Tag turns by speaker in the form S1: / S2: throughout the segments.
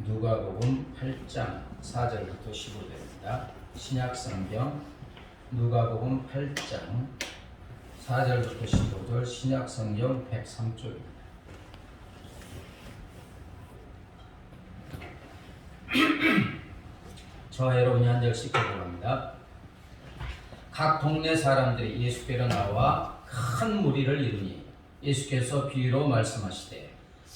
S1: 누가복음 8장 4절부터 15절입니다. 신약성경 누가복음 8장 4절부터 15절 신약성경 103쪽입니다. 저와 여러분이 한 절씩 읽어봅니다. 각 동네 사람들이 예수께로 나와 큰 무리를 이루니 예수께서 비유로 말씀하시되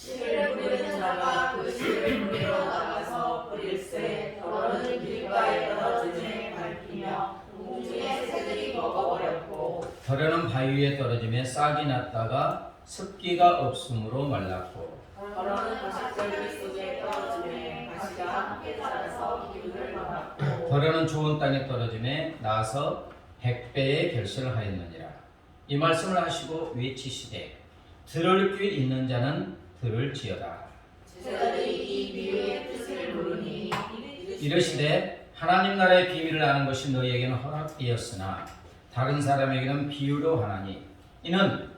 S2: 씨를 뿌리는 자가 그 씨를 뿌리러 나가서 뿌릴새 더러는 길가에 떨어지매 밟히며 공중의 새들이 먹어버렸고
S1: 더러는 바위 위에 떨어지며 싹이 났다가 습기가 없으므로 말랐고
S2: 더러는 가시떨기 속에 떨어지매 가시가 함께 자라서 기운을 받았고
S1: 더러는 좋은 땅에 떨어지매 나서 100배의 결실을 하였느니라. 이 말씀을 하시고 외치시되 들을 귀 있는 자는 들을지어다.
S2: 제자들이 이 비유의 뜻을 모르니
S1: 이르시되 하나님 나라의 비밀을 아는 것이 너희에게는 허락되었으나 다른 사람에게는 비유로 하나니 이는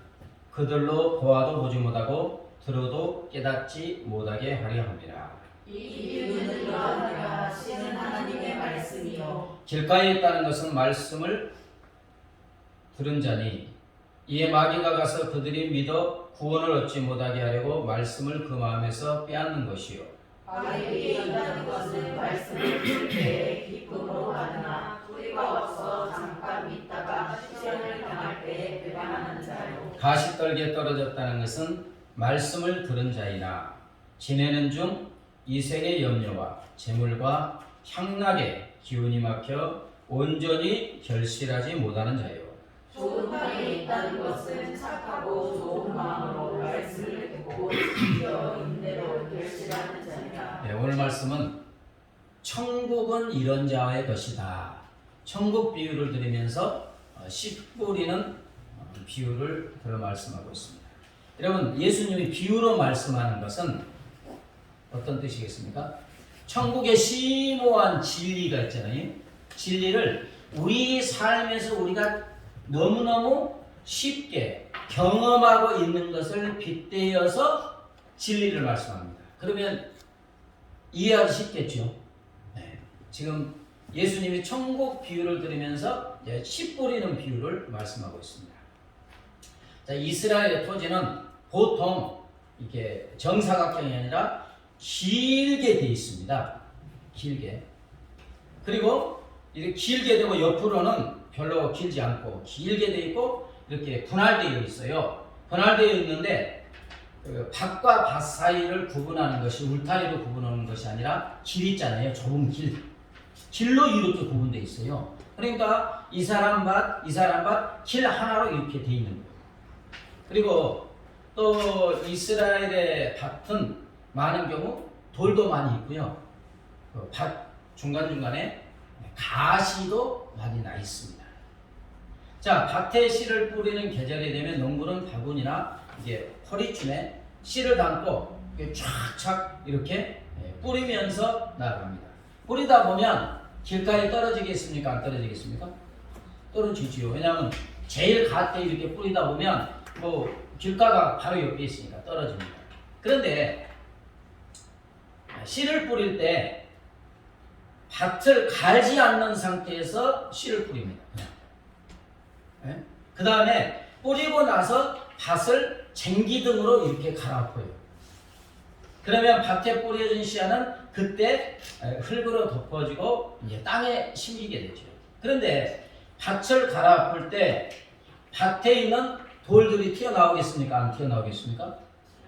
S1: 그들로 보아도 보지 못하고 들어도 깨닫지 못하게 하려 함이라.
S2: 이 비유는 이러하니라 씨는 하나님의 말씀이요
S1: 길가에 있다는 것은 말씀을 들은 자니 이에 마귀가 가서 그들이 믿어 구원을 얻지 못하게 하려고 말씀을 그 마음에서 빼앗는 것이요
S2: 바위 위에 있다는 것은 말씀을 들을 때에 기쁨으로 가느나 뿌리가 없어 잠깐 믿다가 시련을 당할 때에 배반하는 자요
S1: 가시떨기에 떨어졌다는 것은 말씀을 들은 자이나 지내는 중 이생의 염려와 재물과 향락에 기운이 막혀 온전히 결실하지 못하는 자요.
S2: 좋은 땅에 있다는 것은 착하고 좋은 마음으로 말씀을 듣고 지켜 인내로 결실하는 자니라.
S1: 네, 오늘 말씀은 천국은 이런 자의 것이다. 천국 비유를 드리면서 씨 뿌리는 비유를 들어 말씀하고 있습니다. 여러분, 예수님이 비유로 말씀하는 것은 어떤 뜻이겠습니까? 천국의 심오한 진리가 있잖아요. 진리를 우리 삶에서 우리가 너무너무 쉽게 경험하고 있는 것을 빗대어서 진리를 말씀합니다. 그러면 이해하기 쉽겠죠. 네. 지금 예수님이 천국 비유를 들으면서 씨 뿌리는 비유를 말씀하고 있습니다. 자, 이스라엘의 토지는 보통 이게 정사각형이 아니라 길게 되어 있습니다. 길게. 그리고 이렇게 길게 되고 옆으로는 별로 길지 않고 길게 되어 있고 이렇게 분할되어 있어요. 분할되어 있는데 밭과 밭 사이를 구분하는 것이 울타리로 구분하는 것이 아니라 길 있잖아요. 좁은 길. 길로 이렇게 구분되어 있어요. 그러니까 이 사람 밭, 이 사람 밭, 길 하나로 이렇게 되어 있는 거예요. 그리고 또 이스라엘의 밭은 많은 경우 돌도 많이 있고요. 밭 중간중간에 가시도 많이 나 있습니다. 자, 밭에 씨를 뿌리는 계절이 되면 농부는 바구니나 이게 허리춤에 씨를 담고 쫙쫙 이렇게 뿌리면서 나아갑니다. 뿌리다 보면 길가에 떨어지겠습니까? 안 떨어지겠습니까? 떨어지지요. 왜냐하면 제일 갓에 이렇게 뿌리다 보면 길가가 바로 옆에 있으니까 떨어집니다. 그런데 씨를 뿌릴 때 밭을 갈지 않는 상태에서 씨를 뿌립니다. 네? 그 다음에 뿌리고 나서 밭을 쟁기등으로 이렇게 갈아엎어요. 그러면 밭에 뿌려진 씨앗은 그때 흙으로 덮어지고 이제 땅에 심기게 되죠. 그런데 밭을 갈아엎을 때 밭에 있는 돌들이 튀어나오겠습니까? 안 튀어나오겠습니까?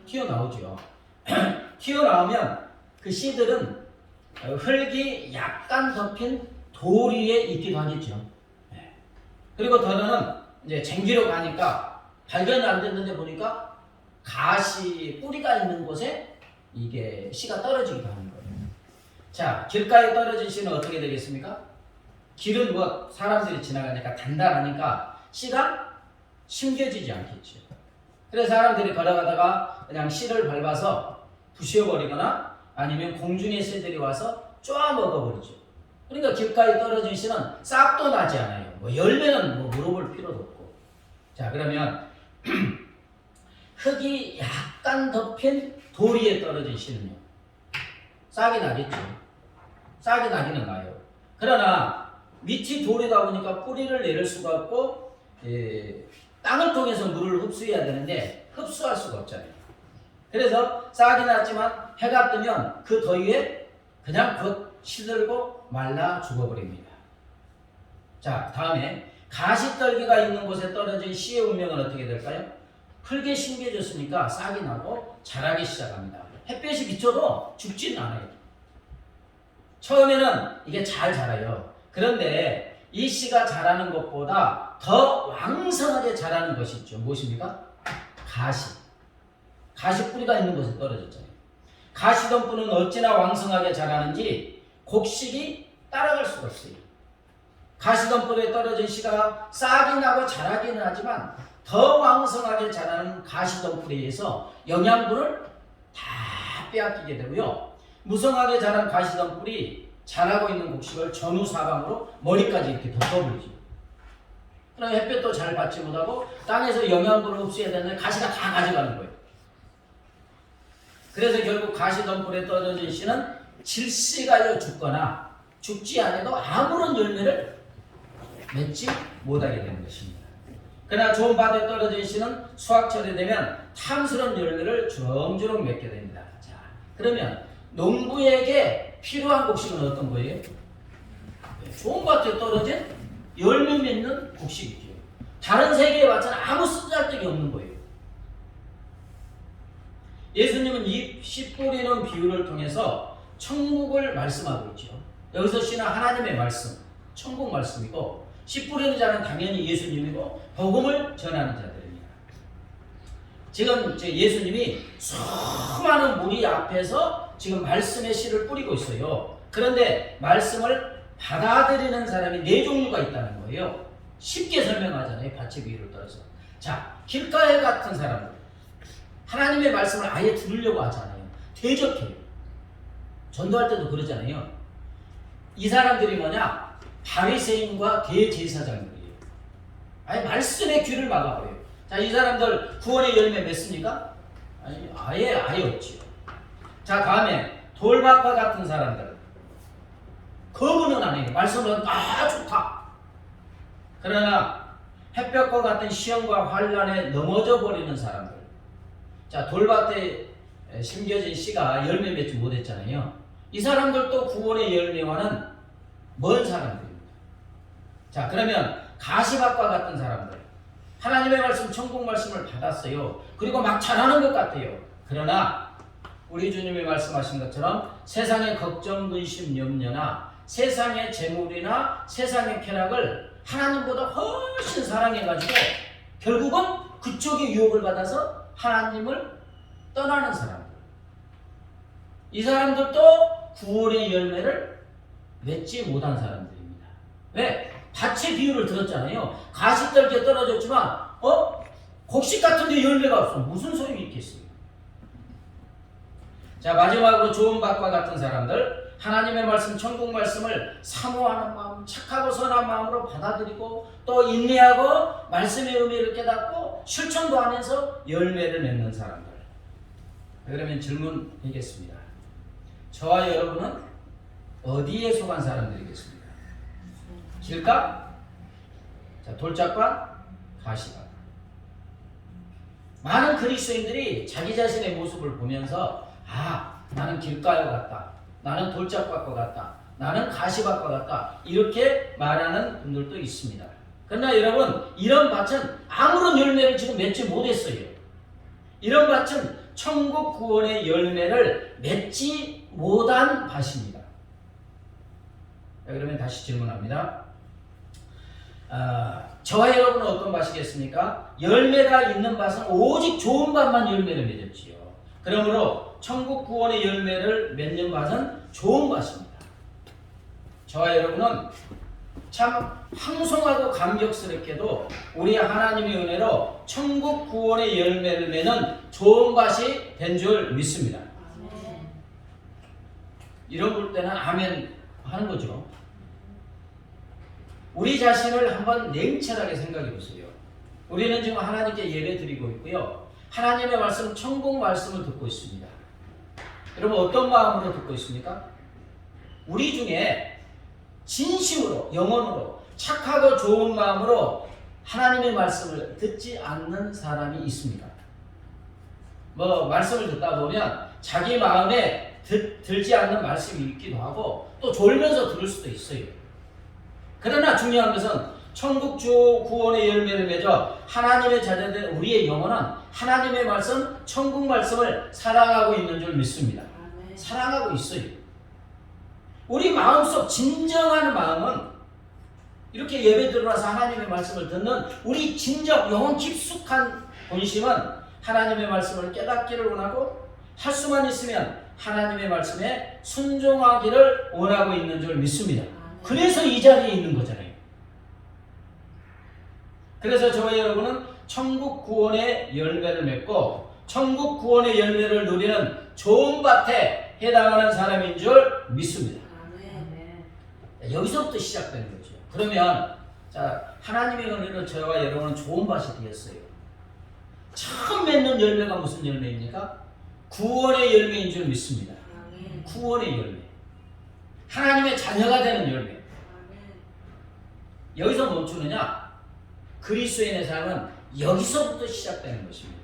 S1: 튀어나오죠. 튀어나오면 그 씨들은 흙이 약간 덮인 돌 위에 있기도 하겠죠. 그리고 더러는 이제 쟁기로 가니까 발견이 안 됐는데 보니까 가시 뿌리가 있는 곳에 이게 씨가 떨어지기도 하는 거예요. 자, 길가에 떨어진 씨는 어떻게 되겠습니까? 길은 뭐 사람들이 지나가니까 단단하니까 씨가 심겨지지 않겠죠. 그래서 사람들이 걸어가다가 그냥 씨를 밟아서 부셔버리거나 아니면 공중의 새들이 와서 쪼아 먹어버리죠. 그러니까 길가에 떨어진 씨는 싹도 나지 않아요. 열매는 물어볼 필요도 없고. 자, 그러면 흙이 약간 덮인 돌 위에 떨어진 씨는요. 싹이 나겠죠. 싹이 나기는 나요. 그러나 밑이 돌이다 보니까 뿌리를 내릴 수가 없고 땅을 통해서 물을 흡수해야 되는데 흡수할 수가 없잖아요. 그래서 싹이 났지만 해가 뜨면 그 더위에 그냥 곧 시들고 말라 죽어버립니다. 자, 다음에 가시떨기가 있는 곳에 떨어진 씨의 운명은 어떻게 될까요? 흙에 심겨졌으니까 싹이 나고 자라기 시작합니다. 햇볕이 비쳐도 죽지는 않아요. 처음에는 이게 잘 자라요. 그런데 이 씨가 자라는 것보다 더 왕성하게 자라는 것이 있죠. 무엇입니까? 가시. 가시 뿌리가 있는 곳에 떨어졌잖아요. 가시덤불은 어찌나 왕성하게 자라는지 곡식이 따라갈 수가 없어요. 가시덤불에 떨어진 씨가 싹이 나고 자라기는 하지만 더 왕성하게 자라는 가시덤불에 의해서 영양분을 다 빼앗기게 되고요. 무성하게 자란 가시덤불이 자라고 있는 곡식을 전후사방으로 머리까지 이렇게 덮어버리죠. 그럼 햇볕도 잘 받지 못하고 땅에서 영양분을 흡수해야 되는데 가시가 다 가져가는 거예요. 그래서 결국 가시덤불에 떨어진 씨는 질식하여 죽거나 죽지 않아도 아무런 열매를 맺지 못하게 되는 것입니다. 그러나 좋은 밭에 떨어진 씨는 수확철이 되면 탐스러운 열매를 주렁주렁 맺게 됩니다. 자, 그러면 농부에게 필요한 곡식은 어떤 거예요? 좋은 밭에 떨어진 열매 맺는 곡식이죠. 다른 세계에 왔잖아 아무 쓰잘데기 없는 거예요. 예수님은 이 씨 뿌리는 비유를 통해서 천국을 말씀하고 있죠. 여기서 씨는 하나님의 말씀, 천국 말씀이고 씨 뿌리는 자는 당연히 예수님이고 복음을 전하는 자들입니다. 지금 예수님이 수많은 무리 앞에서 지금 말씀의 씨를 뿌리고 있어요. 그런데 말씀을 받아들이는 사람이 네 종류가 있다는 거예요. 쉽게 설명하잖아요. 밭의 비유를 따라서. 자, 길가에 같은 사람들. 하나님의 말씀을 아예 들으려고 하지 않아요. 대적해요. 전도할 때도 그러잖아요. 이 사람들이 뭐냐? 바리새인과 대제사장들이에요. 아예 말씀의 귀를 막아버려요. 자, 이 사람들 구원의 열매 맺습니까? 아니, 아예 없지요. 자, 다음에 돌밭과 같은 사람들. 거부는 안 해요. 말씀은 좋다. 그러나 햇볕과 같은 시험과 환란에 넘어져 버리는 사람들. 자, 돌밭에 심겨진 씨가 열매 맺지 못했잖아요. 이 사람들도 구원의 열매와는 먼 사람들입니다. 자, 그러면 가시밭과 같은 사람들. 하나님의 말씀, 천국 말씀을 받았어요. 그리고 막 잘하는 것 같아요. 그러나 우리 주님이 말씀하신 것처럼 세상의 걱정, 근심, 염려나 세상의 재물이나 세상의 쾌락을 하나님보다 훨씬 사랑해가지고 결국은 그쪽의 유혹을 받아서 하나님을 떠나는 사람들. 이 사람들도 구원의 열매를 맺지 못한 사람들입니다. 왜? 밭의 비유를 들었잖아요. 가시떨기에 떨어졌지만 곡식 같은데 열매가 없어. 무슨 소용이 있겠어요? 자, 마지막으로 좋은 밭과 같은 사람들. 하나님의 말씀, 천국 말씀을 사모하는 마음, 착하고 선한 마음으로 받아들이고 또 인내하고 말씀의 의미를 깨닫고 실천도 하면서 열매를 맺는 사람들. 그러면 질문 드리겠습니다. 저와 여러분은 어디에 속한 사람들이겠습니까? 길가? 자, 돌짝밭? 가시밭. 많은 그리스도인들이 자기 자신의 모습을 보면서 나는 길가와 같다. 나는 돌짝밭과 같다. 나는 가시밭과 같다. 이렇게 말하는 분들도 있습니다. 그러나 여러분, 이런 밭은 아무런 열매를 지금 맺지 못했어요. 이런 밭은 천국 구원의 열매를 맺지 못한 밭입니다. 그러면 다시 질문합니다. 저와 여러분은 어떤 밭이겠습니까? 열매가 있는 밭은 오직 좋은 밭만 열매를 맺었지요. 그러므로 천국 구원의 열매를 맺는 밭은 좋은 밭입니다. 저와 여러분은 참 황송하고 감격스럽게도 우리 하나님의 은혜로 천국 구원의 열매를 맺는 좋은 밭이 된 줄 믿습니다. 이런 볼 때는 아멘 하는 거죠. 우리 자신을 한번 냉철하게 생각해 보세요. 우리는 지금 하나님께 예배 드리고 있고요. 하나님의 말씀, 천국 말씀을 듣고 있습니다. 여러분 어떤 마음으로 듣고 있습니까? 우리 중에 진심으로 영혼으로 착하고 좋은 마음으로 하나님의 말씀을 듣지 않는 사람이 있습니다. 뭐 말씀을 듣다 보면 자기 마음에 들지 않는 말씀이 있기도 하고 또 졸면서 들을 수도 있어요. 그러나 중요한 것은 천국 주 구원의 열매를 맺어 하나님의 자녀된 우리의 영혼은 하나님의 말씀, 천국 말씀을 사랑하고 있는 줄 믿습니다. 사랑하고 있어요. 우리 마음속 진정한 마음은 이렇게 예배 들어와서 하나님의 말씀을 듣는 우리 진정 영혼 깊숙한 본심은 하나님의 말씀을 깨닫기를 원하고 할 수만 있으면 하나님의 말씀에 순종하기를 원하고 있는 줄 믿습니다. 그래서 이 자리에 있는 거잖아요. 그래서 저와 여러분은 천국 구원의 열매를 맺고 천국 구원의 열매를 누리는 좋은 밭에 해당하는 사람인 줄 믿습니다. 여기서부터 시작되는 거죠. 그러면 자, 하나님의 은혜로 저와 여러분은 좋은 밭이 되었어요. 처음 맺는 열매가 무슨 열매입니까? 구원의 열매인 줄 믿습니다. 구원의 열매. 하나님의 자녀가 되는 열매. 여기서 멈추느냐? 그리스도인의 삶은 여기서부터 시작되는 것입니다.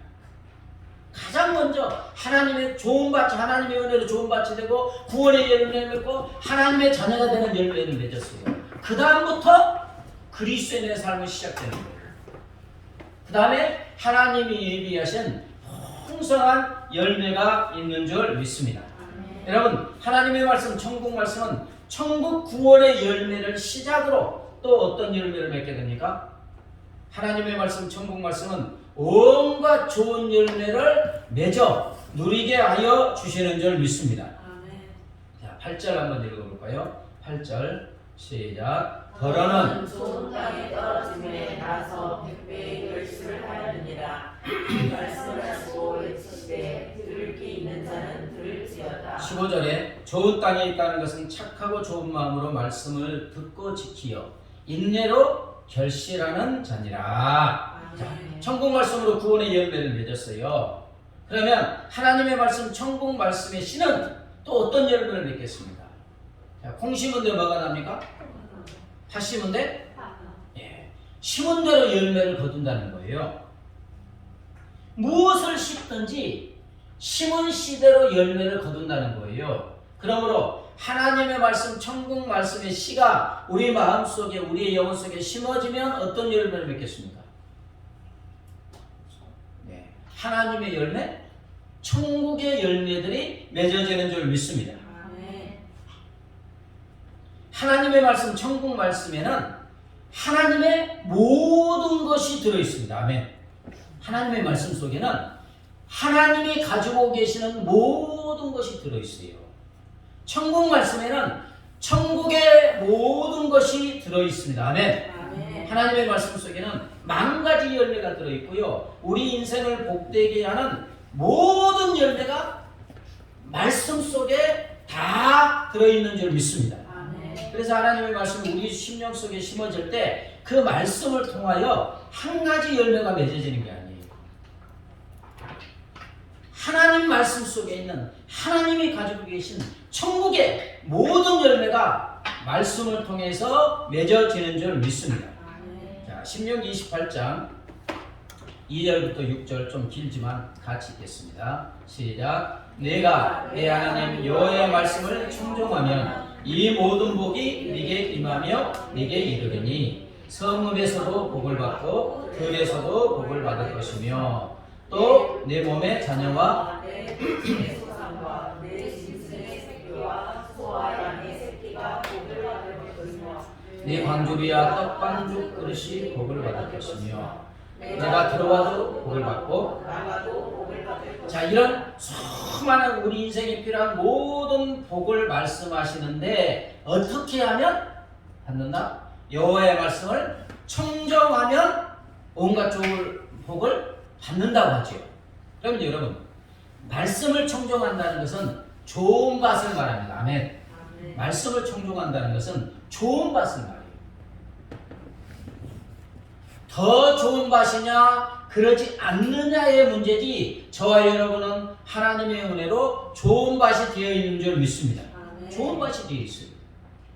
S1: 가장 먼저 하나님의 좋은 밭이 하나님의 은혜로 좋은 밭이 되고 구원의 열매를 맺고 하나님의 자녀가 되는 열매를 맺었어요. 그 다음부터 그리스도인의 삶이 시작되는 거예요. 그 다음에 하나님이 예비하신 풍성한 열매가 있는 줄 믿습니다. 여러분 하나님의 말씀 천국 말씀은 천국 구원의 열매를 시작으로 또 어떤 열매를 맺게 됩니까? 하나님의 말씀 천국 말씀은 온갖 좋은 열매를 맺어 누리게 하여 주시는 줄 믿습니다. 자, 8절 한번 읽어볼까요? 8절 시작. 더러는
S2: 좋은 땅에 떨어짐에 나서 백배의 결실을 하였느니라. 이 말씀을 하시고 외치시되 들을 귀 있는 자는 들을지어다.
S1: 15절에 좋은 땅에 있다는 것은 착하고 좋은 마음으로 말씀을 듣고 지키어 인내로 결실하는 자니라. 자, 천국 말씀으로 구원의 열매를 맺었어요. 그러면 하나님의 말씀 천국 말씀의 씨는 또 어떤 열매를 맺겠습니까? 자, 콩 심은 데 뭐가 납니까? 팥 심은 데? 예, 심은 대로 열매를 거둔다는 거예요. 무엇을 심든지 심은 씨대로 열매를 거둔다는 거예요. 그러므로 하나님의 말씀, 천국 말씀의 씨가 우리 마음속에, 우리의 영혼 속에 심어지면 어떤 열매를 맺겠습니까? 네, 하나님의 열매, 천국의 열매들이 맺어지는 줄 믿습니다. 하나님의 말씀, 천국 말씀에는 하나님의 모든 것이 들어있습니다. 아멘. 하나님의 말씀 속에는 하나님이 가지고 계시는 모든 것이 들어있어요. 천국 말씀에는 천국의 모든 것이 들어있습니다. 아멘. 하나님의 말씀 속에는 만 가지 열매가 들어있고요. 우리 인생을 복되게 하는 모든 열매가 말씀 속에 다 들어있는 줄 믿습니다. 그래서 하나님의 말씀이 우리 심령 속에 심어질 때 그 말씀을 통하여 한 가지 열매가 맺어지는 게 아니에요. 하나님 말씀 속에 있는 하나님이 가지고 계신 천국의 모든 열매가 말씀을 통해서 맺어지는 줄 믿습니다. 자, 신명기 28장 2절부터 6절 좀 길지만 같이 읽겠습니다. 시작. 내가 내 하나님 여호와의 말씀을 청종하면 이 모든 복이 네게 임하며 네게 이르리니 성읍에서도 복을 받고 들에서도 복을 받을 것이며 또 내 몸의 자녀와
S2: 내 소산과 내 짐승의 새끼와 소와 양의 새끼가 복을 받을 것이며
S1: 네 광주리와 떡반죽 그릇이 복을 받을 것이며 내가 들어와도 복을 받고
S2: 나가도 복을 받을 것이며.
S1: 자, 이런 수많은 우리 인생에 필요한 모든 복을 말씀하시는데 어떻게 하면 받는다? 여호와의 말씀을 청정하면 온갖 좋은 복을 받는다고 하죠. 그러면 여러분, 말씀을 청정한다는 것은 좋은 밭을 말합니다. 아멘. 말씀을 청정한다는 것은 좋은 밭을 말해요. 더 좋은 밭이냐 그러지 않느냐의 문제지 저와 여러분은 하나님의 은혜로 좋은 밭이 되어 있는 줄 믿습니다. 좋은 밭이 되어 있어요.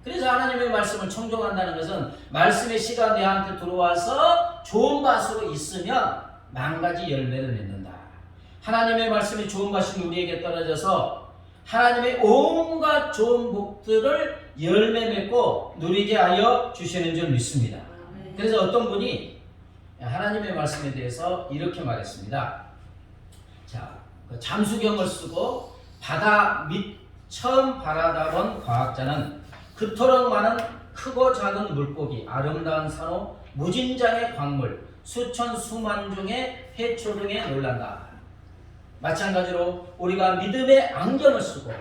S1: 그래서 하나님의 말씀을 청종한다는 것은 말씀의 씨가 내한테 들어와서 좋은 밭으로 있으면 만가지 열매를 맺는다. 하나님의 말씀이 좋은 밭이 우리에게 떨어져서 하나님의 온갖 좋은 복들을 열매 맺고 누리게 하여 주시는 줄 믿습니다. 그래서 어떤 분이 하나님의 말씀에 대해서 이렇게 말했습니다. 자, 잠수경을 쓰고 바다 밑 처음 바라다본 과학자는 그토록 많은 크고 작은 물고기, 아름다운 산호, 무진장의 광물, 수천 수만 종의 해초 등에 놀란다. 마찬가지로 우리가 믿음의 안경을 쓰고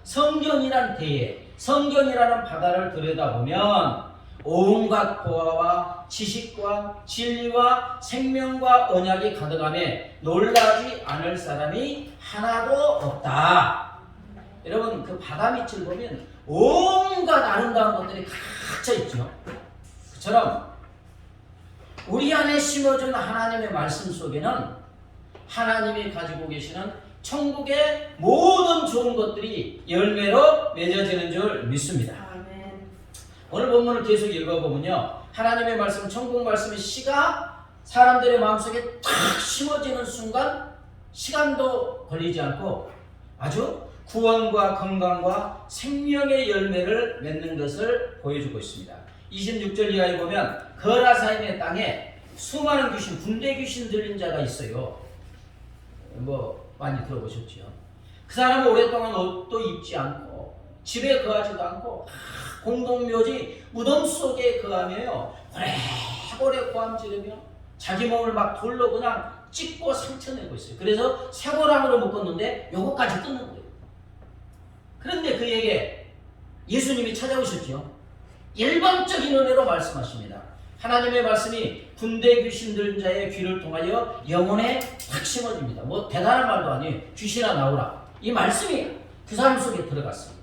S1: 성경이란 대에, 성경이라는 바다를 들여다보면 온갖 보화와 지식과 진리와 생명과 언약이 가득함에 놀라지 않을 사람이 하나도 없다. 여러분, 그 바다 밑을 보면 온갖 아름다운 것들이 갇혀 있죠. 그처럼 우리 안에 심어준 하나님의 말씀 속에는 하나님이 가지고 계시는 천국의 모든 좋은 것들이 열매로 맺어지는 줄 믿습니다. 오늘 본문을 계속 읽어보면요, 하나님의 말씀, 천국 말씀의 씨가 사람들의 마음속에 탁 심어지는 순간 시간도 걸리지 않고 아주 구원과 건강과 생명의 열매를 맺는 것을 보여주고 있습니다. 26절 이하에 보면 거라사임의 땅에 수많은 귀신, 군대 귀신 들린 자가 있어요. 뭐 많이 들어보셨죠? 그 사람은 오랫동안 옷도 입지 않고 집에 거하지도 않고 공동묘지 무덤 속에 거하며요, 오래오래 고함 지르며 자기 몸을 막 돌로 그냥 찢고 상처내고 있어요. 그래서 쇠고랑으로 묶었는데 요거까지 뜯는 거예요. 그런데 그에게 예수님이 찾아오셨죠. 일방적인 은혜로 말씀하십니다. 하나님의 말씀이 군대 귀신 들린 자의 귀를 통하여 영혼에 탁 심어집니다. 뭐 대단한 말도 아니에요. 귀신아 나오라. 이 말씀이 그 사람 속에 들어갔어요.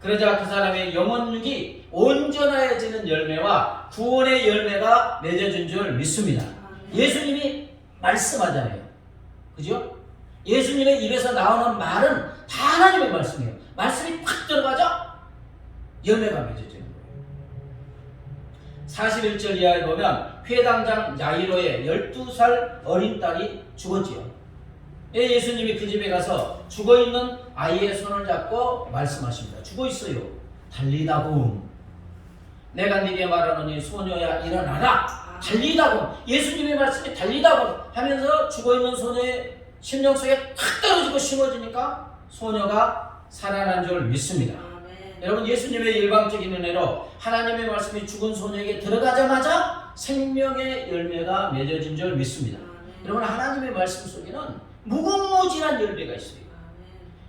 S1: 그러자 그 사람의 영혼육이 온전해지는 열매와 구원의 열매가 맺어진 줄 믿습니다. 예수님이 말씀하잖아요. 그죠? 예수님의 입에서 나오는 말은 다 하나님의 말씀이에요. 말씀이 팍 들어가자 열매가 맺어지는 거예요. 41절 이하에 보면 회당장 야이로의 12살 어린 딸이 죽었지요. 예수님이 그 집에 가서 죽어있는 아이의 손을 잡고 말씀하십니다. 죽어있어요. 달리다고 내가 네게 말하노니 소녀야 일어나라. 달리다고, 예수님의 말씀이 달리다고 하면서 죽어있는 소녀의 심령 속에 탁 떨어지고 심어지니까 소녀가 살아난 줄 믿습니다. 여러분, 예수님의 일방적인 은혜로 하나님의 말씀이 죽은 소녀에게 들어가자마자 생명의 열매가 맺어진 줄 믿습니다. 여러분, 하나님의 말씀 속에는 무궁무진한 열매가 있어요.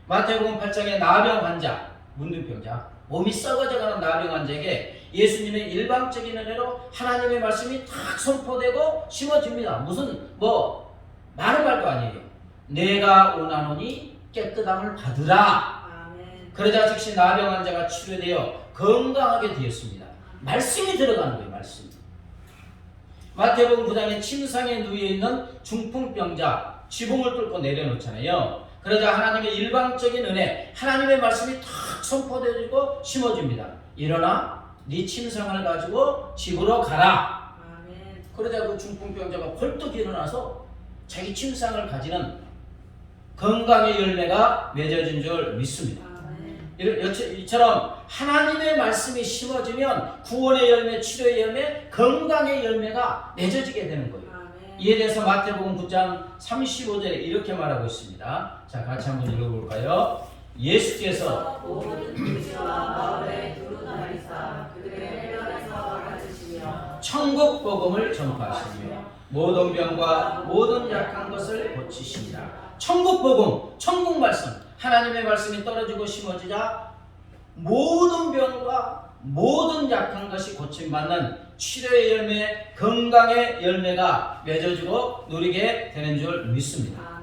S1: 마태복음 8장에 나병 환자, 문둥병자, 몸이 썩어져가는 나병 환자에게 예수님의 일방적인 은혜로 하나님의 말씀이 탁 선포되고 심어집니다. 무슨 뭐 많은 말도 아니에요. 내가 원하노니 깨끗함을 받으라. 그러자 즉시 나병 환자가 치료되어 건강하게 되었습니다. 말씀이 들어가는 거예요. 말씀. 마태복음 9장에 침상에 누워있는 중풍병자 지붕을 뚫고 내려놓잖아요. 그러자 하나님의 일방적인 은혜, 하나님의 말씀이 탁 선포되어지고 심어집니다. 일어나 네 침상을 가지고 집으로 가라. 그러자 그 중풍병자가 벌떡 일어나서 자기 침상을 가지는 건강의 열매가 맺어진 줄 믿습니다. 이처럼 하나님의 말씀이 심어지면 구원의 열매, 치료의 열매, 건강의 열매가 맺어지게 되는 거예요. 이에 대해서 마태복음 9장 35절에 이렇게 말하고 있습니다. 자, 같이 한번 읽어볼까요? 예수께서
S2: 모든 도시와 마을에 두루 다니사 그들의 해변에서 가르치시며
S1: 천국 복음을 전파하시며 모든 병과 모든 약한 것을 고치십니다. 천국 복음, 천국 말씀, 하나님의 말씀이 떨어지고 심어지자 모든 병과 모든 약한 것이 고침받는 치료의 열매, 건강의 열매가 맺어지고 누리게 되는 줄 믿습니다.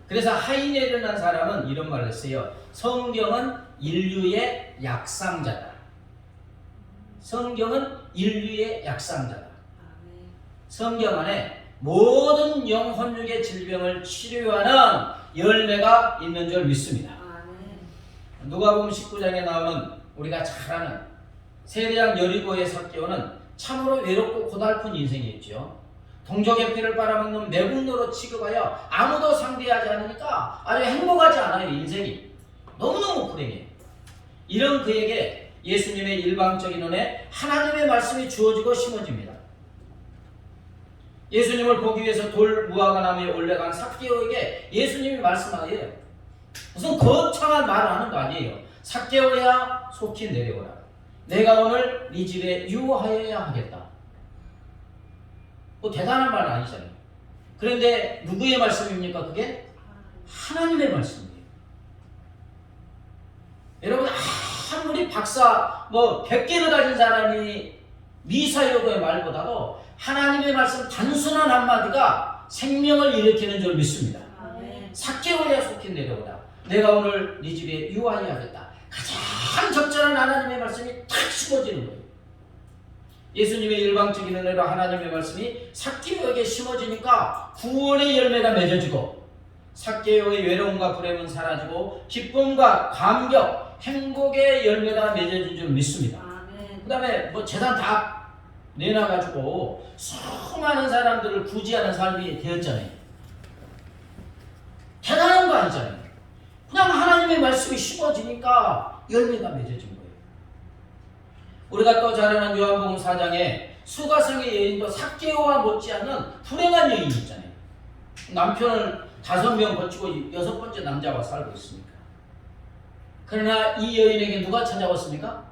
S1: 그래서 하인에 일어난 사람은 이런 말을 했어요. 성경은 인류의 약상자다. 성경은 인류의 약상자다. 성경 안에 모든 영혼육의 질병을 치료하는 열매가 있는 줄 믿습니다. 누가복음 19장에 나오는 우리가 잘 아는 세리양 여리고의 삭개오는 참으로 외롭고 고달픈 인생이었죠. 동족의 피를 빨아먹는 매국노로 취급하여 아무도 상대하지 않으니까 아주 행복하지 않아요. 인생이 너무너무 불행해요. 이런 그에게 예수님의 일방적인 은혜, 하나님의 말씀이 주어지고 심어집니다. 예수님을 보기 위해서 돌 무화과 나무에 올라간 삭개오에게 예수님이 말씀하세요. 무슨 거창한 말을 하는 거 아니에요. 삭개오야 속히 내려오라. 내가 오늘 네 집에 유하여야 하겠다. 뭐 대단한 말은 아니잖아요. 그런데 누구의 말씀입니까? 그게 하나님의 말씀이에요. 여러분 아무리 박사 100개를 가진 사람이 미사여구의 말보다도 하나님의 말씀 단순한 한마디가 생명을 일으키는 줄 믿습니다. 삭개오야 속히 내려오라. 내가 오늘 네 집에 유하여야 하겠다. 가장 적절한 하나님의 말씀이 탁 심어지는 거예요. 예수님의 일방적인 은혜로 하나님의 말씀이 삭개오에게 심어지니까 구원의 열매가 맺어지고 삭개오의 외로움과 불행은 사라지고 기쁨과 감격, 행복의 열매가 맺어진 줄 믿습니다. 그 다음에 재산 다 내놔가지고 수많은 사람들을 구제하는 삶이 되었잖아요. 대단한 거 아니잖아요. 그냥 하나님의 말씀이 심어지니까 열매가 맺어진 거예요. 우리가 또 잘 아는 요한복음 4장에 수가성의 여인도 삭개오와 못지않은 불행한 여인이 있잖아요. 남편을 5명 거치고 6번째 남자와 살고 있습니다. 그러나 이 여인에게 누가 찾아왔습니까?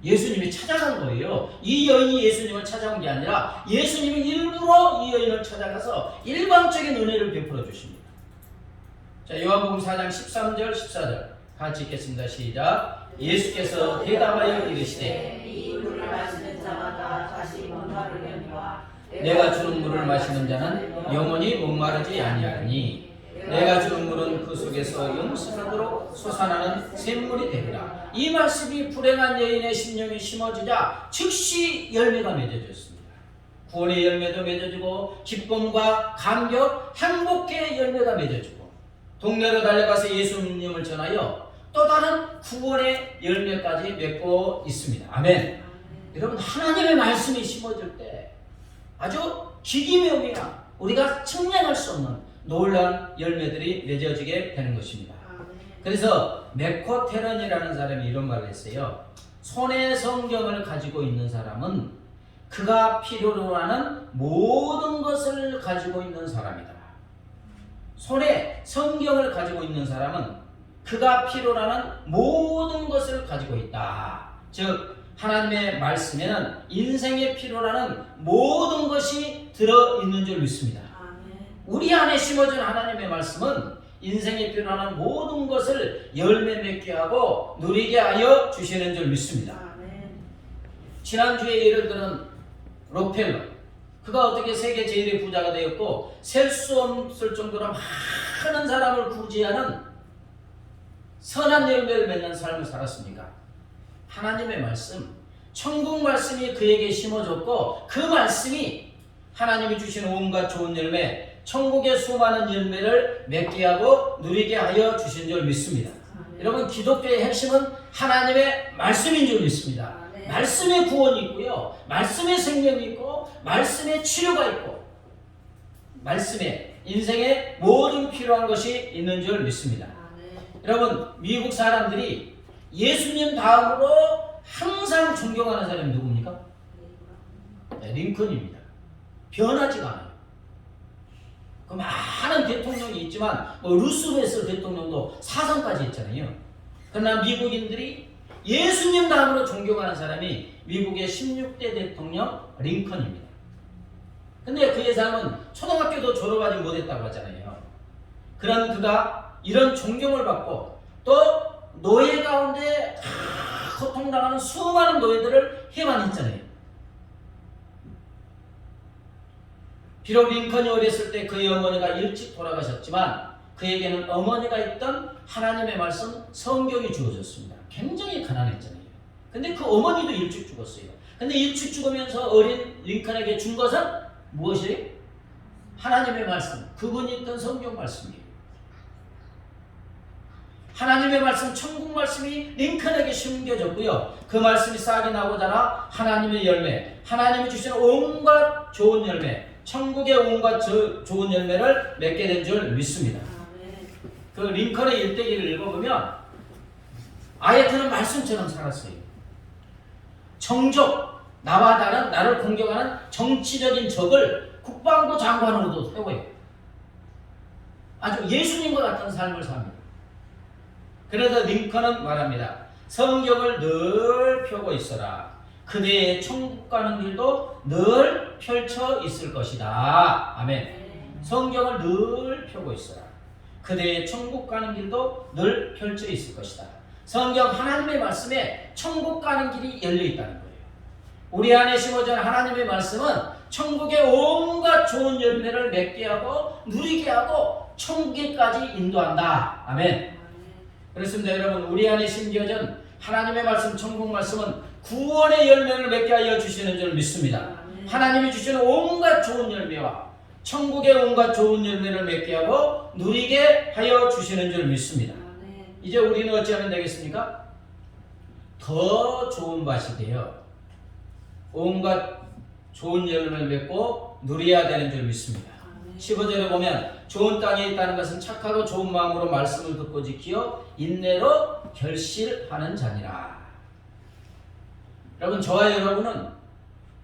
S1: 예수님이 찾아간 거예요. 이 여인이 예수님을 찾아온 게 아니라 예수님이 일부러 이 여인을 찾아가서 일방적인 은혜를 베풀어 주십니다. 자, 요한복음 4장 13절 14절 같이 읽겠습니다. 시작. 예수께서 대답하여 이르시되
S2: 이 물을 마시는 자마다 다시 목마르려니와
S1: 내가 주는 물을 마시는 자는 영원히 목마르지 아니하니 내가 주는 물은 그 속에서 영생하도록 솟아나는 샘물이 되리라. 이 말씀이 불행한 여인의 심령이 심어지자 즉시 열매가 맺어졌습니다. 구원의 열매도 맺어지고 기쁨과 감격, 행복의 열매가 맺어지고 동네로 달려가서 예수님을 전하여 또 다른 구원의 열매까지 맺고 있습니다. 아멘. 여러분 하나님의 말씀이 심어질 때 아주 기기묘미나 우리가 측량할 수 없는 놀라운 열매들이 맺어지게 되는 것입니다. 그래서 메코테런이라는 사람이 이런 말을 했어요. 손에 성경을 가지고 있는 사람은 그가 필요로 하는 모든 것을 가지고 있는 사람이다. 손에 성경을 가지고 있는 사람은 그가 필요로 하는 모든 것을 가지고 있다. 즉 하나님의 말씀에는 인생에 필요로 하는 모든 것이 들어있는 줄 믿습니다. 우리 안에 심어진 하나님의 말씀은 인생에 필요한 모든 것을 열매 맺게 하고 누리게 하여 주시는 줄 믿습니다. 지난주에 예를 들은 록펠러, 그가 어떻게 세계 제1의 부자가 되었고 셀 수 없을 정도로 많은 사람을 구제하는 선한 열매를 맺는 삶을 살았습니까? 하나님의 말씀, 천국 말씀이 그에게 심어졌고 그 말씀이 하나님이 주신 온갖 좋은 열매, 천국의 수많은 열매를 맺게 하고 누리게 하여 주신 줄 믿습니다. 여러분 기독교의 핵심은 하나님의 말씀인 줄 믿습니다. 말씀의 구원이 있고요, 말씀의 생명이 있고 말씀의 치료가 있고 말씀에 인생에 모든 필요한 것이 있는 줄 믿습니다. 여러분 미국 사람들이 예수님 다음으로 항상 존경하는 사람이 누굽니까? 링컨입니다. 변하지가 않아요. 그 많은 대통령이 있지만 루스벨트 대통령도 사선까지 했잖아요. 그러나 미국인들이 예수님 다음으로 존경하는 사람이 미국의 16대 대통령 링컨입니다. 근데 그의 삶은 초등학교도 졸업하지 못했다고 하잖아요. 그런 그가 이런 존경을 받고 또 노예 가운데 고통당하는 수많은 노예들을 해방했잖아요. 비록 링컨이 어렸을 때 그의 어머니가 일찍 돌아가셨지만 그에게는 어머니가 있던 하나님의 말씀 성경이 주어졌습니다. 굉장히 가난했잖아요. 근데 그 어머니도 일찍 죽었어요. 근데 일찍 죽으면서 어린 링컨에게 준 것은 무엇이에요? 하나님의 말씀, 그분이 있던 성경 말씀이에요. 하나님의 말씀, 천국 말씀이 링컨에게 심겨졌고요. 그 말씀이 싹이 나고 자라 하나님의 열매, 하나님이 주시는 온갖 좋은 열매, 천국의 온갖 좋은 열매를 맺게 된 줄 믿습니다. 그 링컨의 일대기를 읽어보면 아예트는 말씀처럼 살았어요. 정적, 나와 다른 나를 공격하는 정치적인 적을 국방부 장관으로도 세워요. 아주 예수님과 같은 삶을 삽니다. 그래서 링컨은 말합니다. 성경을 늘 펴고 있어라. 그대의 천국 가는 길도 늘 펼쳐 있을 것이다. 아멘. 성경을 늘 펴고 있어라. 그대의 천국 가는 길도 늘 펼쳐 있을 것이다. 성경 하나님의 말씀에 천국 가는 길이 열려 있다는 거예요. 우리 안에 심어진 하나님의 말씀은 천국의 온갖 좋은 열매를 맺게 하고 누리게 하고 천국에까지 인도한다. 아멘. 그렇습니다. 여러분, 우리 안에 심겨진 하나님의 말씀, 천국 말씀은 구원의 열매를 맺게 하여 주시는 줄 믿습니다. 하나님이 주시는 온갖 좋은 열매와 천국의 온갖 좋은 열매를 맺게 하고 누리게 하여 주시는 줄 믿습니다. 이제 우리는 어찌하면 되겠습니까? 더 좋은 밭이 되어 온갖 좋은 열매를 맺고 누려야 되는 줄 믿습니다. 15절에 보면 좋은 땅에 있다는 것은 착하고 좋은 마음으로 말씀을 듣고 지키어 인내로 결실하는 자니라. 여러분, 저와 여러분은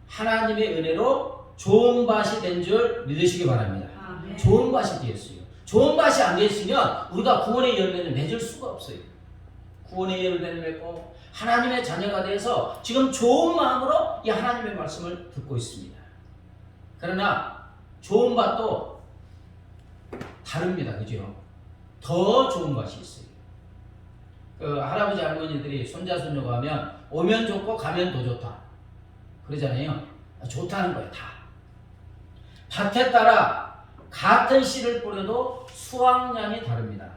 S1: 하나님의 은혜로 좋은 밭이 된 줄 믿으시기 바랍니다.
S2: 아멘.
S1: 좋은 밭이 되었어요. 좋은 밭이 안 됐으면 우리가 구원의 열매를 맺을 수가 없어요. 구원의 열매를 맺고 하나님의 자녀가 되어서 지금 좋은 마음으로 이 하나님의 말씀을 듣고 있습니다. 그러나 좋은 밭도 다릅니다. 그죠? 더 좋은 밭이 있어요. 그 할아버지 할머니들이 손자 손녀가 하면 오면 좋고 가면 더 좋다 그러잖아요. 좋다는 거예요. 다 밭에 따라 같은 씨를 뿌려도 수확량이 다릅니다.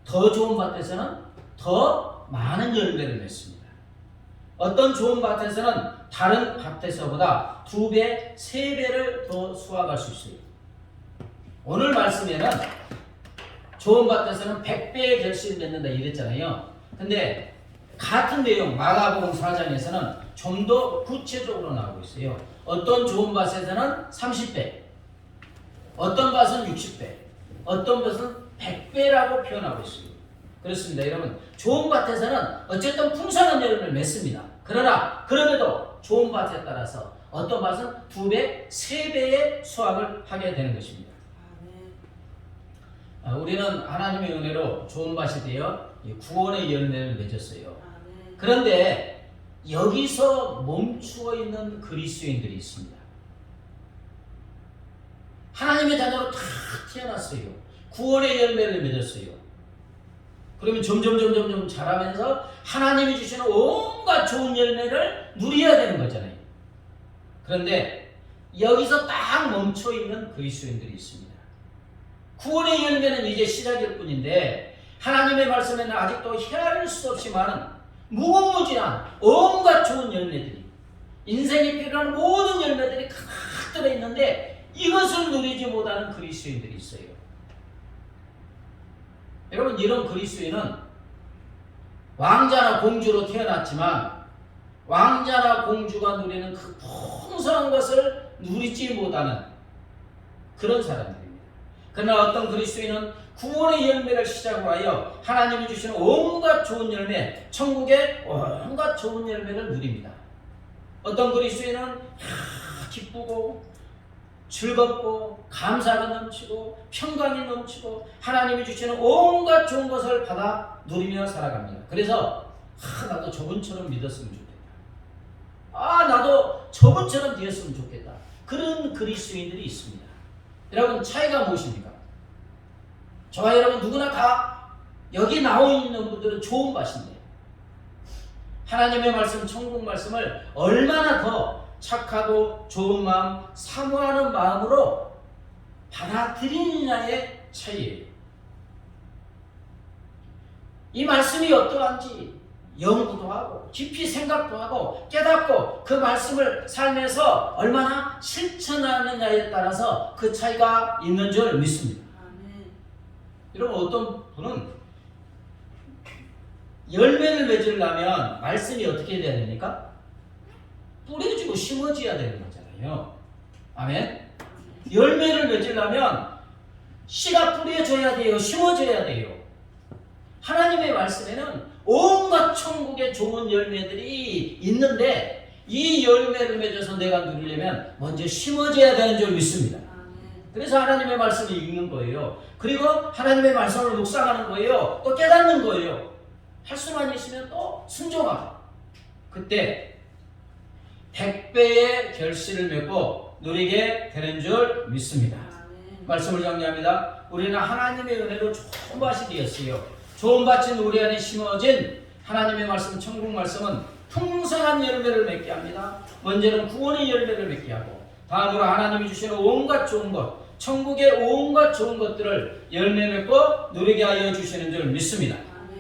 S1: 더 좋은 밭에서는 더 많은 열매를 맺습니다. 어떤 좋은 밭에서는 다른 밭에서보다 2배, 3배를 더 수확할 수 있어요. 오늘 말씀에는 좋은 밭에서는 100배의 결실을 맺는다 이랬잖아요. 근데 같은 내용 마가복음 4장에서는 좀 더 구체적으로 나오고 있어요. 어떤 좋은 밭에서는 30배, 어떤 밭은 60배, 어떤 밭은 100배라고 표현하고 있어요. 그렇습니다. 여러분, 좋은 밭에서는 어쨌든 풍성한 열매를 맺습니다. 그러나 그럼에도 좋은 밭에 따라서 어떤 밭은 2배, 3배의 수확을 하게 되는 것입니다. 우리는 하나님의 은혜로 좋은 밭이 되어 구원의 열매를 맺었어요. 그런데 여기서 멈추어 있는 그리스도인들이 있습니다. 하나님의 자녀로 다 태어났어요. 구원의 열매를 맺었어요. 그러면 점점 자라면서 하나님이 주시는 온갖 좋은 열매를 누려야 되는 거잖아요. 그런데 여기서 딱 멈춰 있는 그리스도인들이 있습니다. 구원의 열매는 이제 시작일 뿐인데 하나님의 말씀에는 아직도 헤아릴 수 없이 많은 무궁무진한 온갖 좋은 열매들이, 인생에 필요한 모든 열매들이 가득 들어있는데 이것을 누리지 못하는 그리스도인들이 있어요. 여러분, 이런 그리스도인은 왕자나 공주로 태어났지만 왕자나 공주가 누리는 그 풍성한 것을 누리지 못하는 그런 사람들입니다. 그러나 어떤 그리스도인은 구원의 열매를 시작으로 하여 하나님이 주시는 온갖 좋은 열매, 천국의 온갖 좋은 열매를 누립니다. 어떤 그리스도인은 기쁘고 즐겁고 감사가 넘치고 평강이 넘치고 하나님이 주시는 온갖 좋은 것을 받아 누리며 살아갑니다. 그래서 나도 저분처럼 믿었으면 좋겠다. 나도 저분처럼 되었으면 좋겠다. 그런 그리스도인들이 있습니다. 여러분, 차이가 무엇입니까? 저와 여러분 누구나 다 여기 나와 있는 분들은 좋은 밭인데 하나님의 말씀, 천국 말씀을 얼마나 더 착하고 좋은 마음, 사모하는 마음으로 받아들이느냐의 차이예요. 이 말씀이 어떠한지, 연구도 하고 깊이 생각도 하고 깨닫고 그 말씀을 삶에서 얼마나 실천하느냐에 따라서 그 차이가 있는 줄 믿습니다. 여러분, 어떤 분은 열매를 맺으려면 말씀이 어떻게 돼야 됩니까? 뿌려지고 심어져야 되는 거잖아요. 아멘. 열매를 맺으려면 씨가 뿌려져야 돼요. 심어져야 돼요. 하나님의 말씀에는 온갖 천국의 좋은 열매들이 있는데 이 열매를 맺어서 내가 누리려면 먼저 심어져야 되는 줄 믿습니다. 그래서 하나님의 말씀을 읽는 거예요. 그리고 하나님의 말씀을 묵상하는 거예요. 또 깨닫는 거예요. 할 수만 있으면 또 순종하고 그때 100배의 결실을 맺고 누리게 되는 줄 믿습니다. 말씀을 정리합니다. 우리는 하나님의 은혜로 좋은 밭이 되었어요. 좋은 밭인 우리 안에 심어진 하나님의 말씀, 천국 말씀은 풍성한 열매를 맺게 합니다. 먼저는 구원의 열매를 맺게 하고 다음으로 하나님이 주시는 온갖 좋은 것, 천국의 온갖 좋은 것들을 열매 맺고 누리게 하여 주시는 줄 믿습니다.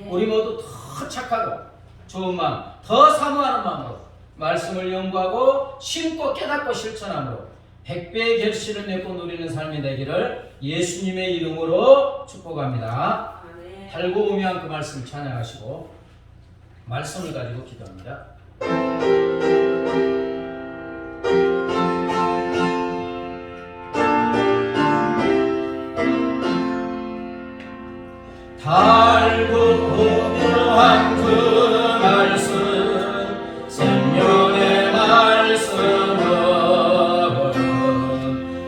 S1: 우리 모두 더 착하고 좋은 마음, 더 사모하는 마음으로 말씀을 연구하고 심고 깨닫고 실천함으로 100배의 결실을 맺고 누리는 삶이 되기를 예수님의 이름으로 축복합니다. 달고 오묘한 그 말씀 찬양하시고 말씀을 가지고 기도합니다. 달고 오묘한 그 말씀 생명의 말씀은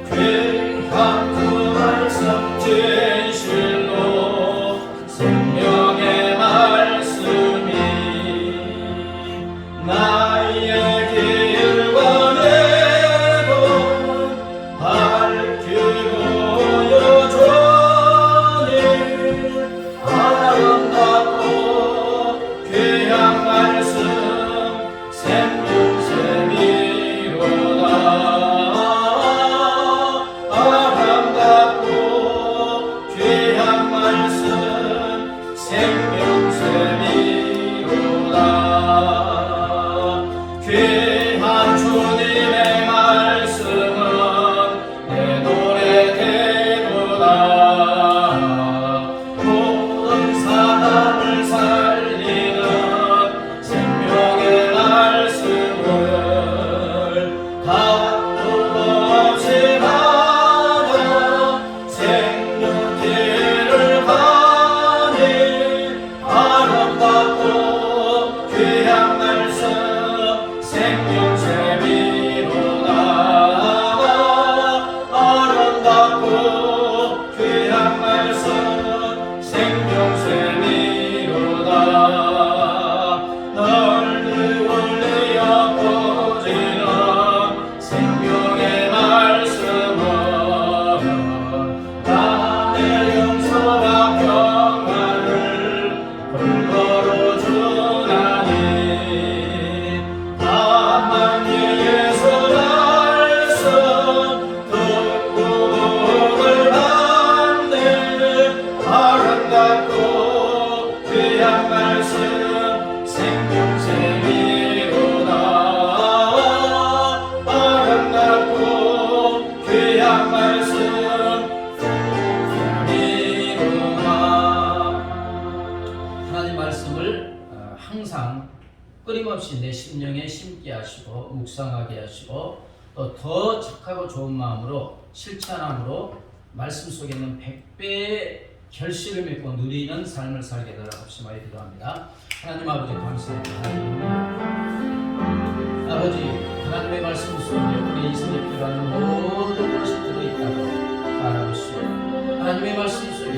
S1: 귀한 그 말씀 진실로 생명의 말씀이 나의 길과 내 돈 밝히고 여전히 아름답고 귀한 말씀 생명샘이로다. 아름답고 귀한 말씀 생명샘이로다. 귀한 주님의 말씀은 내 노래 되도다. 모든 사람을 살리는 생명의 말씀을 값도 없이 받아 생명길을 가니 아름답고 귀한 말씀 생명샘이로다. 아름답고 귀한 말씀 생명샘이로다. 널리 울리어 퍼지는 생명의 말씀은 나의 용서와 평안을 홀로로 주나니 다만 예수 말씀 듣고 복을 받네. 아름답고 귀한 말씀 생명샘이로다. 아름답고 귀한 말씀 생명샘이로다. 하나님 말씀을 항상 끊임없이 내 심령에 심게 하시고 묵상하게 하시고 또 더 착하고 좋은 마음으로 실천함으로 말씀 속에 있는 100배의 결실을 맺고 누리는 삶을 살게 되라 합심하여 기도합니다. 하나님 아버지 감사합니다. 아버지 하나님의 말씀 속에 우리 인생에 필요한 모든 것이 들어있다고 말하시오. 하나님의 말씀 속에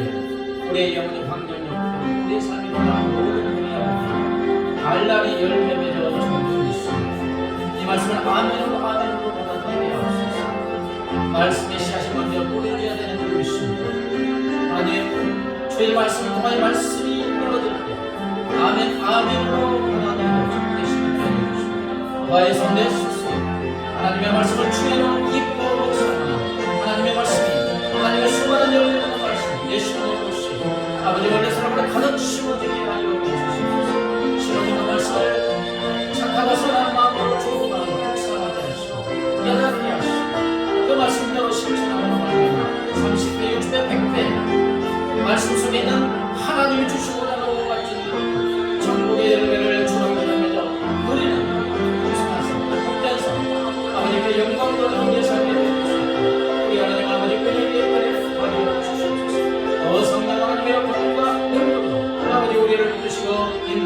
S1: 우리의 영혼의 방전력도 우리의 삶에 필요한 모든 분이 아버지 알라리 열매 맺어 주는 있습니다. 이 말씀을 아멘으로 받아들이게 하옵소서. 말씀의 씨앗이 먼저 뿌려져야 되는 줄 믿습니다. 하나님 주의 말씀을 통하여 말씀이 떨어질 때 아멘 아멘으로 하나님의 되시는 줄 믿습니다. 와의 손 내주소서. 하나님의 말씀을 주의로 기뻐 묵상하며 하나님의 말씀이 하나님의 수많은 열매하는 말씀 내 심어주시고 아버지 원래 사람을 가득 심어주게 하여 주시옵소서. 심어주는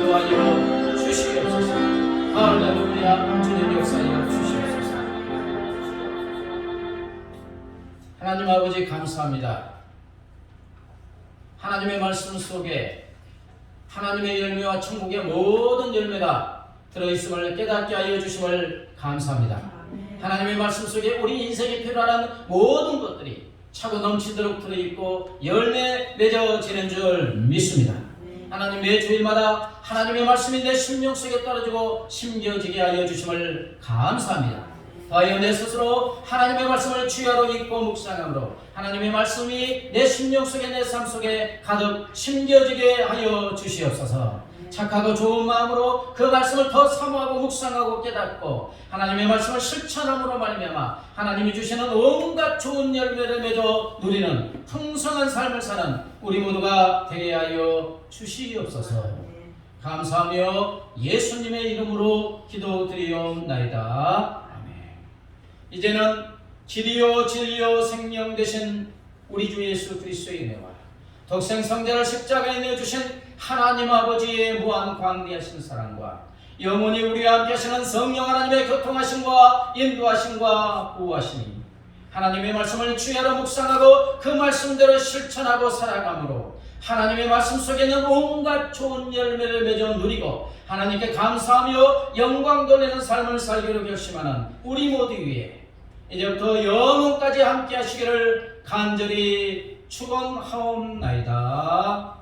S1: 인도하여 주시옵소서. 할렐루야. 주님 역사하여 주시옵소서. 하나님 아버지 감사합니다. 하나님의 말씀 속에 하나님의 열매와 천국의 모든 열매가 들어있음을 깨닫게 하여 주심을 감사합니다. 하나님의 말씀 속에 우리 인생에 필요한 모든 것들이 차고 넘치도록 들어있고 열매 맺어지는 줄 믿습니다. 하나님 매 주일마다 하나님의 말씀이 내 심령 속에 떨어지고 심겨지게 하여 주심을 감사합니다. 더하여 내 스스로 하나님의 말씀을 주야로 읽고 묵상함으로 하나님의 말씀이 내 심령 속에 내 삶 속에 가득 심겨지게 하여 주시옵소서. 착하고 좋은 마음으로 그 말씀을 더 사모하고 묵상하고 깨닫고 하나님의 말씀을 실천함으로 말미암아 하나님이 주시는 온갖 좋은 열매를 맺어 누리는 풍성한 삶을 사는 우리 모두가 되게 하여 주시옵소서. 감사하며 예수님의 이름으로 기도드리옵나이다. 이제는 길이요 진리요 생명 되신 우리 주 예수 그리스도의 은혜와 독생 성자를 십자가에 내어주신 하나님 아버지의 무한 광대하신 사랑과 영원히 우리와 함께 하시는 성령 하나님의 교통하심과 인도하심과 보호하심이 하나님의 말씀을 주야로 묵상하고 그 말씀대로 실천하고 살아감으로 하나님의 말씀 속에는 온갖 좋은 열매를 맺어 누리고 하나님께 감사하며 영광 돌리는 삶을 살기로 결심하는 우리 모두 위에 이제부터 영원까지 함께 하시기를 간절히 축원하옵나이다.